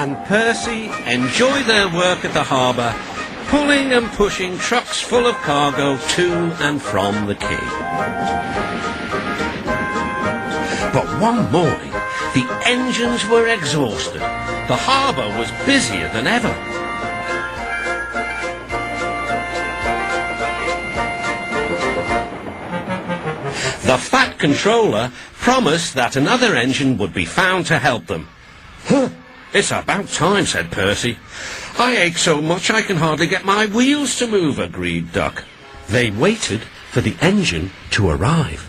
and Percy enjoy their work at the harbour, pulling and pushing trucks full of cargo to and from the quay. But one morning, the engines were exhausted. The harbour was busier than ever. The Fat Controller promised that another engine would be found to help them. "Huh, it's about time," said Percy. "I ache so much I can hardly get my wheels to move," agreed Duck. They waited for the engine to arrive.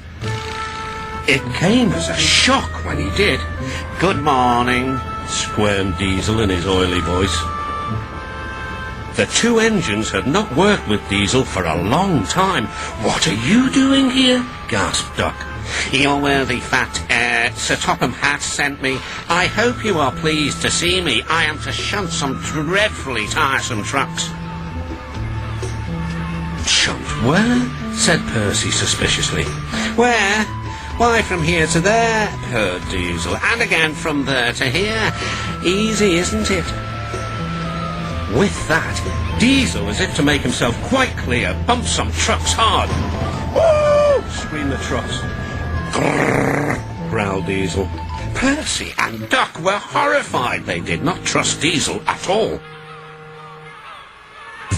It came as a shock when he did. "Good morning," squirmed Diesel in his oily voice. The two engines had not worked with Diesel for a long time. "What are you doing here?" gasped Duck. "Your worthy fat Sir Topham Hatt sent me. I hope you are pleased to see me. I am to shunt some dreadfully tiresome trucks." "Shunt where?" said Percy suspiciously. "Where? Why, from here to there," purred Diesel, "and again from there to here. Easy, isn't it?" With that, Diesel, as if to make himself quite clear, bumped some trucks hard. "Woo!" screamed the trucks. "Grrr!" growled Diesel. Percy and Duck were horrified. They did not trust Diesel at all.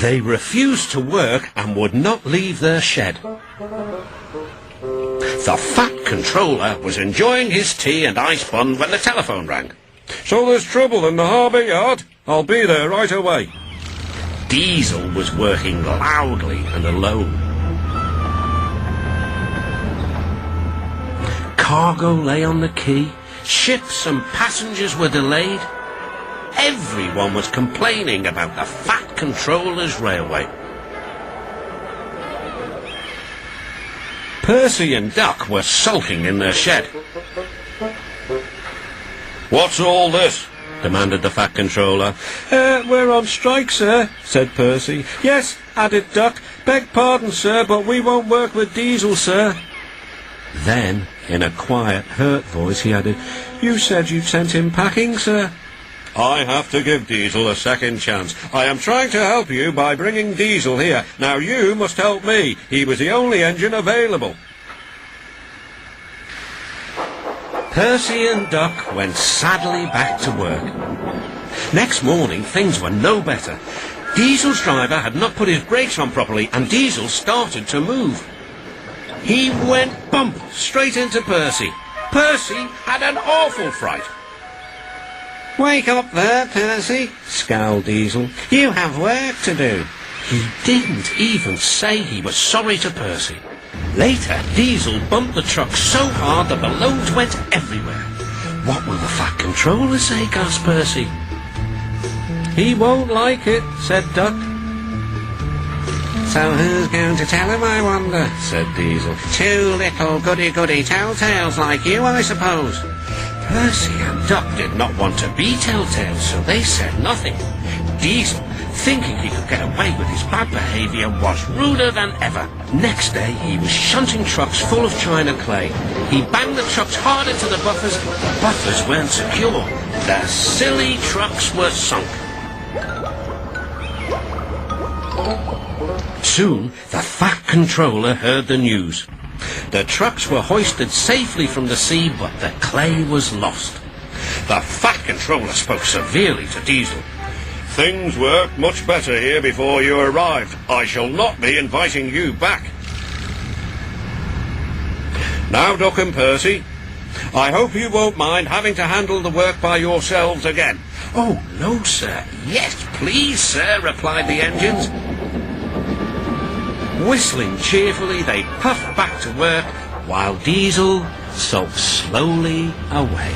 They refused to work and would not leave their shed. The Fat Controller was enjoying his tea and ice bun when the telephone rang. "So there's trouble in the harbour yard? I'll be there right away." Diesel was working loudly and alone. Cargo lay on the quay. Ships and passengers were delayed. Everyone was complaining about the Fat Controller's railway. Percy and Duck were sulking in their shed. "What's all this?" demanded the Fat Controller. We're on strike, sir," said Percy. "Yes," added Duck. "Beg pardon, sir, but we won't work with Diesel, sir." Then, in a quiet, hurt voice, he added, "You said you'd sent him packing, sir." "I have to give Diesel a second chance. I am trying to help you by bringing Diesel here. Now you must help me. He was the only engine available." Percy and Duck went sadly back to work. Next morning, things were no better. Diesel's driver had not put his brakes on properly, and Diesel started to move. He went bump straight into Percy. Percy had an awful fright. "Wake up there, Percy," scowled Diesel. "You have work to do." He didn't even say he was sorry to Percy. Later, Diesel bumped the truck so hard that the loads went everywhere. "What will the Fat Controller say?" gasped Percy. "He won't like it," said Duck. "So who's going to tell him, I wonder?" said Diesel. "Two little goody-goody telltales like you, I suppose." Percy and Duck did not want to be telltales, so they said nothing. Diesel, thinking he could get away with his bad behaviour, was ruder than ever. Next day, he was shunting trucks full of china clay. He banged the trucks hard into the buffers. The buffers weren't secure. The silly trucks were sunk. Soon, the Fat Controller heard the news. The trucks were hoisted safely from the sea, but the clay was lost. The Fat Controller spoke severely to Diesel. "Things worked much better here before you arrived. I shall not be inviting you back. Now, Duck and Percy, I hope you won't mind having to handle the work by yourselves again." "Oh, no, sir." "Yes, please, sir," replied the engines. Whistling cheerfully, they puffed back to work, while Diesel sulked slowly away.